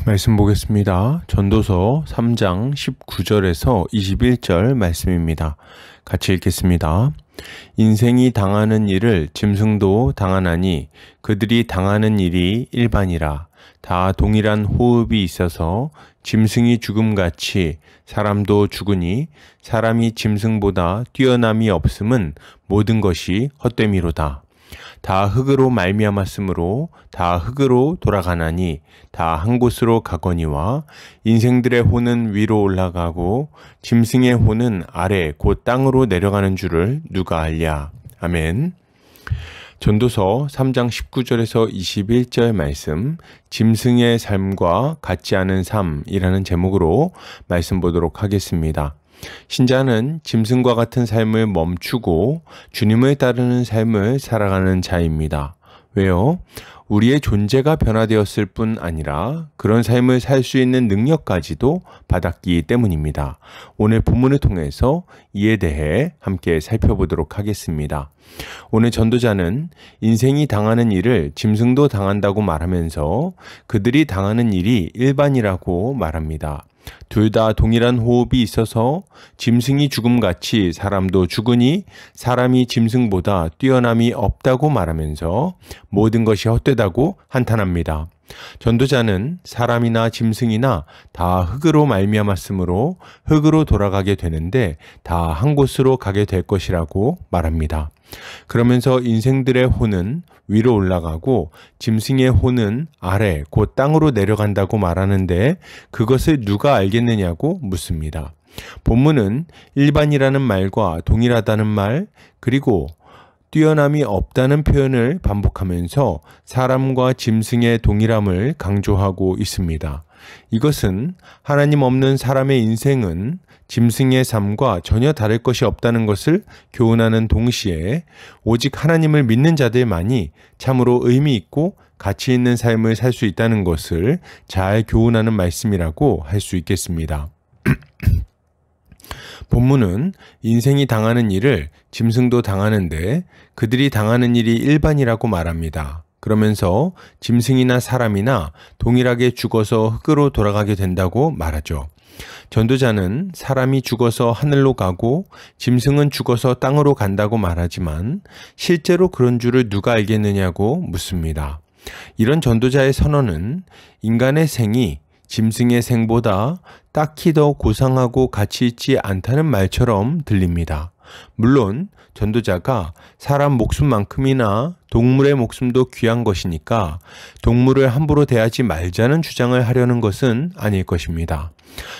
말씀 보겠습니다. 전도서 3장 19절에서 21절 말씀입니다. 같이 읽겠습니다. 인생이 당하는 일을 짐승도 당하나니 그들이 당하는 일이 일반이라. 다 동일한 호흡이 있어서 짐승이 죽음같이 사람도 죽으니 사람이 짐승보다 뛰어남이 없음은 모든 것이 헛됨이로다. 다 흙으로 말미암았으므로 다 흙으로 돌아가나니 다 한 곳으로 가거니와 인생들의 혼은 위로 올라가고 짐승의 혼은 아래 곧 땅으로 내려가는 줄을 누가 알랴. 아멘. 전도서 3장 19절에서 21절 말씀, 짐승의 삶과 같지 않은 삶이라는 제목으로 말씀 보도록 하겠습니다. 신자는 짐승과 같은 삶을 멈추고 주님을 따르는 삶을 살아가는 자입니다. 왜요? 우리의 존재가 변화되었을 뿐 아니라 그런 삶을 살 수 있는 능력까지도 받았기 때문입니다. 오늘 본문을 통해서 이에 대해 함께 살펴보도록 하겠습니다. 오늘 전도자는 인생이 당하는 일을 짐승도 당한다고 말하면서 그들이 당하는 일이 일반이라고 말합니다. 둘 다 동일한 호흡이 있어서 짐승이 죽음같이 사람도 죽으니 사람이 짐승보다 뛰어남이 없다고 말하면서 모든 것이 헛되다고 한탄합니다. 전도자는 사람이나 짐승이나 다 흙으로 말미암았으므로 흙으로 돌아가게 되는데 다 한 곳으로 가게 될 것이라고 말합니다. 그러면서 인생들의 혼은 위로 올라가고 짐승의 혼은 아래 곧 땅으로 내려간다고 말하는데 그것을 누가 알겠느냐고 묻습니다. 본문은 일반이라는 말과 동일하다는 말 그리고 뛰어남이 없다는 표현을 반복하면서 사람과 짐승의 동일함을 강조하고 있습니다. 이것은 하나님 없는 사람의 인생은 짐승의 삶과 전혀 다를 것이 없다는 것을 교훈하는 동시에 오직 하나님을 믿는 자들만이 참으로 의미 있고 가치 있는 삶을 살 수 있다는 것을 잘 교훈하는 말씀이라고 할 수 있겠습니다. 본문은 인생이 당하는 일을 짐승도 당하는데 그들이 당하는 일이 일반이라고 말합니다. 그러면서 짐승이나 사람이나 동일하게 죽어서 흙으로 돌아가게 된다고 말하죠. 전도자는 사람이 죽어서 하늘로 가고 짐승은 죽어서 땅으로 간다고 말하지만 실제로 그런 줄을 누가 알겠느냐고 묻습니다. 이런 전도자의 선언은 인간의 생이 짐승의 생보다 딱히 더 고상하고 가치 있지 않다는 말처럼 들립니다. 물론 전도자가 사람 목숨만큼이나 동물의 목숨도 귀한 것이니까 동물을 함부로 대하지 말자는 주장을 하려는 것은 아닐 것입니다.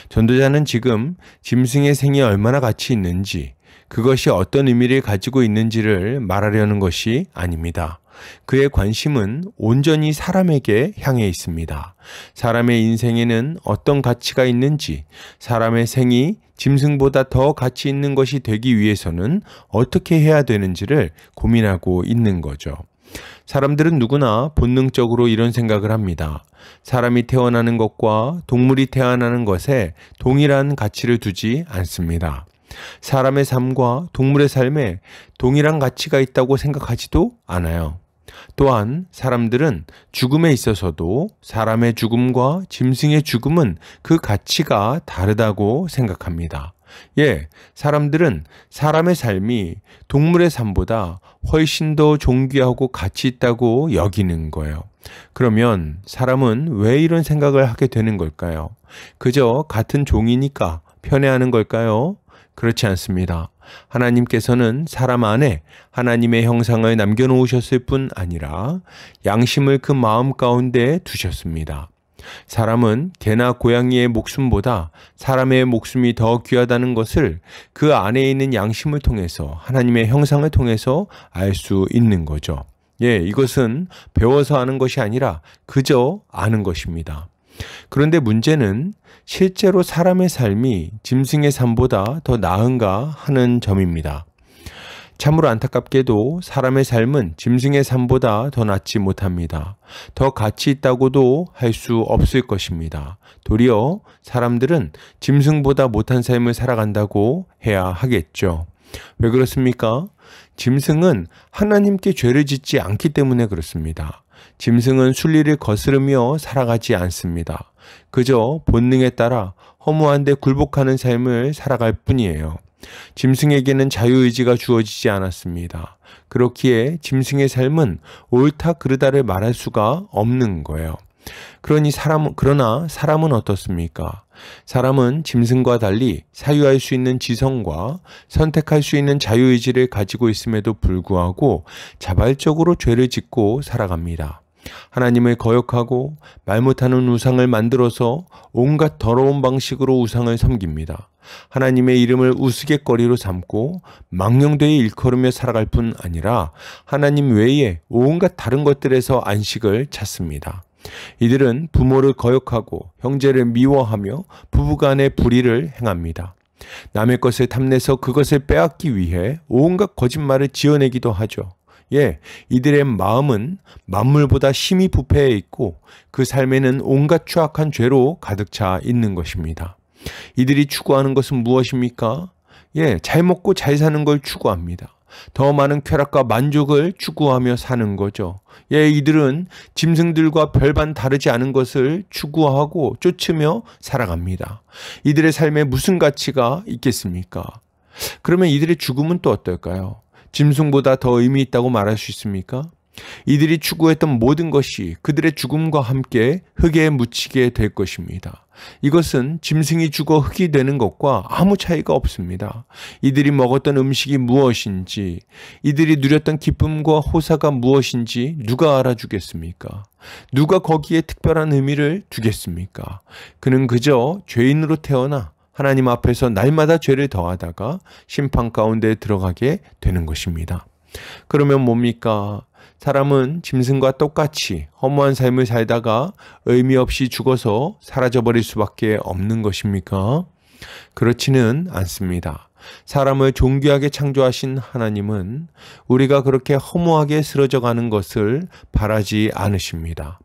전도자는 지금 짐승의 생이 얼마나 가치 있는지, 그것이 어떤 의미를 가지고 있는지를 말하려는 것이 아닙니다. 그의 관심은 온전히 사람에게 향해 있습니다. 사람의 인생에는 어떤 가치가 있는지, 사람의 생이 짐승보다 더 가치 있는 것이 되기 위해서는 어떻게 해야 되는지를 고민하고 있는 거죠. 사람들은 누구나 본능적으로 이런 생각을 합니다. 사람이 태어나는 것과 동물이 태어나는 것에 동일한 가치를 두지 않습니다. 사람의 삶과 동물의 삶에 동일한 가치가 있다고 생각하지도 않아요. 또한 사람들은 죽음에 있어서도 사람의 죽음과 짐승의 죽음은 그 가치가 다르다고 생각합니다. 사람들은 사람의 삶이 동물의 삶보다 훨씬 더 존귀하고 가치 있다고 여기는 거예요. 그러면 사람은 왜 이런 생각을 하게 되는 걸까요? 그저 같은 종이니까 편애하는 걸까요? 그렇지 않습니다. 하나님께서는 사람 안에 하나님의 형상을 남겨놓으셨을 뿐 아니라 양심을 그 마음 가운데 두셨습니다. 사람은 개나 고양이의 목숨보다 사람의 목숨이 더 귀하다는 것을 그 안에 있는 양심을 통해서 하나님의 형상을 통해서 알 수 있는 거죠. 이것은 배워서 아는 것이 아니라 그저 아는 것입니다. 그런데 문제는 실제로 사람의 삶이 짐승의 삶보다 더 나은가 하는 점입니다. 참으로 안타깝게도 사람의 삶은 짐승의 삶보다 더 낫지 못합니다. 더 가치 있다고도 할 수 없을 것입니다. 도리어 사람들은 짐승보다 못한 삶을 살아간다고 해야 하겠죠. 왜 그렇습니까? 짐승은 하나님께 죄를 짓지 않기 때문에 그렇습니다. 짐승은 순리를 거스르며 살아가지 않습니다. 그저 본능에 따라 허무한데 굴복하는 삶을 살아갈 뿐이에요. 짐승에게는 자유의지가 주어지지 않았습니다. 그렇기에 짐승의 삶은 옳다 그르다를 말할 수가 없는 거예요. 그러나 사람은 어떻습니까? 사람은 짐승과 달리 사유할 수 있는 지성과 선택할 수 있는 자유의지를 가지고 있음에도 불구하고 자발적으로 죄를 짓고 살아갑니다. 하나님을 거역하고 말 못하는 우상을 만들어서 온갖 더러운 방식으로 우상을 섬깁니다. 하나님의 이름을 우스갯거리로 삼고 망령되이 일컬으며 살아갈 뿐 아니라 하나님 외에 온갖 다른 것들에서 안식을 찾습니다. 이들은 부모를 거역하고 형제를 미워하며 부부간의 불의를 행합니다. 남의 것을 탐내서 그것을 빼앗기 위해 온갖 거짓말을 지어내기도 하죠. 이들의 마음은 만물보다 심히 부패해 있고 그 삶에는 온갖 추악한 죄로 가득 차 있는 것입니다. 이들이 추구하는 것은 무엇입니까? 잘 먹고 잘 사는 걸 추구합니다. 더 많은 쾌락과 만족을 추구하며 사는 거죠. 이들은 짐승들과 별반 다르지 않은 것을 추구하고 쫓으며 살아갑니다. 이들의 삶에 무슨 가치가 있겠습니까? 그러면 이들의 죽음은 또 어떨까요? 짐승보다 더 의미 있다고 말할 수 있습니까? 이들이 추구했던 모든 것이 그들의 죽음과 함께 흙에 묻히게 될 것입니다. 이것은 짐승이 죽어 흙이 되는 것과 아무 차이가 없습니다. 이들이 먹었던 음식이 무엇인지, 이들이 누렸던 기쁨과 호사가 무엇인지 누가 알아주겠습니까? 누가 거기에 특별한 의미를 두겠습니까? 그는 그저 죄인으로 태어나 하나님 앞에서 날마다 죄를 더하다가 심판 가운데 들어가게 되는 것입니다. 그러면 뭡니까? 사람은 짐승과 똑같이 허무한 삶을 살다가 의미 없이 죽어서 사라져버릴 수밖에 없는 것입니까? 그렇지는 않습니다. 사람을 존귀하게 창조하신 하나님은 우리가 그렇게 허무하게 쓰러져 가는 것을 바라지 않으십니다.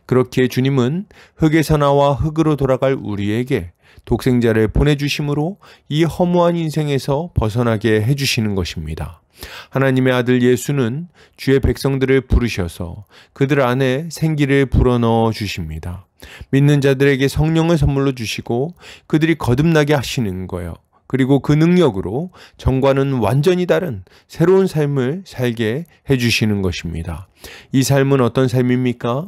그렇기에 주님은 흙에서 나와 흙으로 돌아갈 우리에게 독생자를 보내주심으로 이 허무한 인생에서 벗어나게 해주시는 것입니다. 하나님의 아들 예수는 주의 백성들을 부르셔서 그들 안에 생기를 불어넣어 주십니다. 믿는 자들에게 성령을 선물로 주시고 그들이 거듭나게 하시는 거예요. 그리고 그 능력으로 전과는 완전히 다른 새로운 삶을 살게 해주시는 것입니다. 이 삶은 어떤 삶입니까?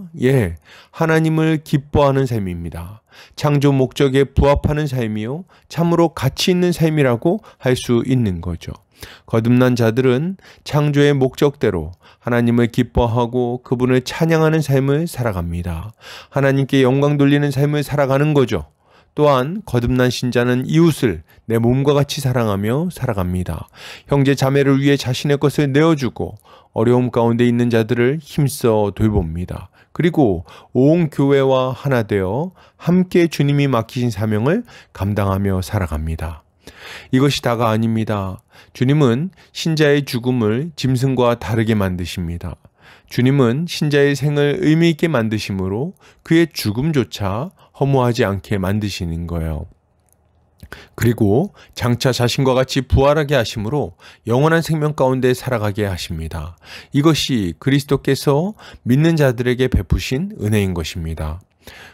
하나님을 기뻐하는 삶입니다. 창조 목적에 부합하는 삶이요, 참으로 가치 있는 삶이라고 할 수 있는 거죠. 거듭난 자들은 창조의 목적대로 하나님을 기뻐하고 그분을 찬양하는 삶을 살아갑니다. 하나님께 영광 돌리는 삶을 살아가는 거죠. 또한 거듭난 신자는 이웃을 내 몸과 같이 사랑하며 살아갑니다. 형제 자매를 위해 자신의 것을 내어주고 어려움 가운데 있는 자들을 힘써 돌봅니다. 그리고 온 교회와 하나 되어 함께 주님이 맡기신 사명을 감당하며 살아갑니다. 이것이 다가 아닙니다. 주님은 신자의 죽음을 짐승과 다르게 만드십니다. 주님은 신자의 생을 의미 있게 만드심으로 그의 죽음조차 허무하지 않게 만드시는 거예요. 그리고 장차 자신과 같이 부활하게 하심으로 영원한 생명 가운데 살아가게 하십니다. 이것이 그리스도께서 믿는 자들에게 베푸신 은혜인 것입니다.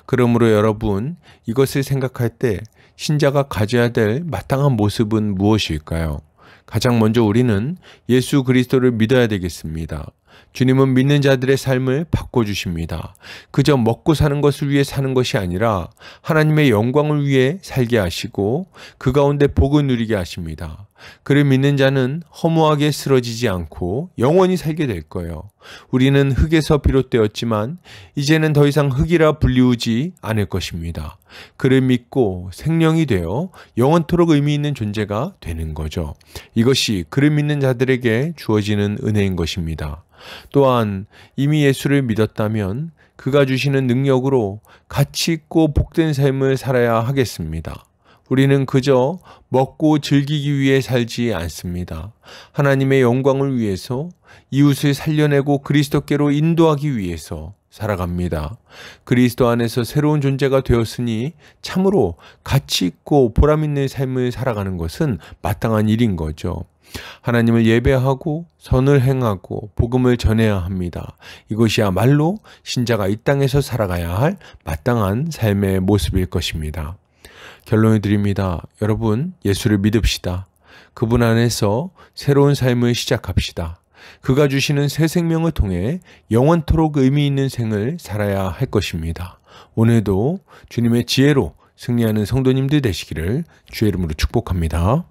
그러므로 여러분, 이것을 생각할 때 신자가 가져야 될 마땅한 모습은 무엇일까요? 가장 먼저 우리는 예수 그리스도를 믿어야 되겠습니다. 주님은 믿는 자들의 삶을 바꿔주십니다. 그저 먹고 사는 것을 위해 사는 것이 아니라 하나님의 영광을 위해 살게 하시고 그 가운데 복을 누리게 하십니다. 그를 믿는 자는 허무하게 쓰러지지 않고 영원히 살게 될 거예요. 우리는 흙에서 비롯되었지만 이제는 더 이상 흙이라 불리우지 않을 것입니다. 그를 믿고 생명이 되어 영원토록 의미 있는 존재가 되는 거죠. 이것이 그를 믿는 자들에게 주어지는 은혜인 것입니다. 또한 이미 예수를 믿었다면 그가 주시는 능력으로 가치 있고 복된 삶을 살아야 하겠습니다. 우리는 그저 먹고 즐기기 위해 살지 않습니다. 하나님의 영광을 위해서, 이웃을 살려내고 그리스도께로 인도하기 위해서 살아갑니다. 그리스도 안에서 새로운 존재가 되었으니 참으로 가치 있고 보람 있는 삶을 살아가는 것은 마땅한 일인 거죠. 하나님을 예배하고 선을 행하고 복음을 전해야 합니다. 이것이야말로 신자가 이 땅에서 살아가야 할 마땅한 삶의 모습일 것입니다. 결론을 드립니다. 여러분, 예수를 믿읍시다. 그분 안에서 새로운 삶을 시작합시다. 그가 주시는 새 생명을 통해 영원토록 의미 있는 생을 살아야 할 것입니다. 오늘도 주님의 지혜로 승리하는 성도님들 되시기를 주의 이름으로 축복합니다.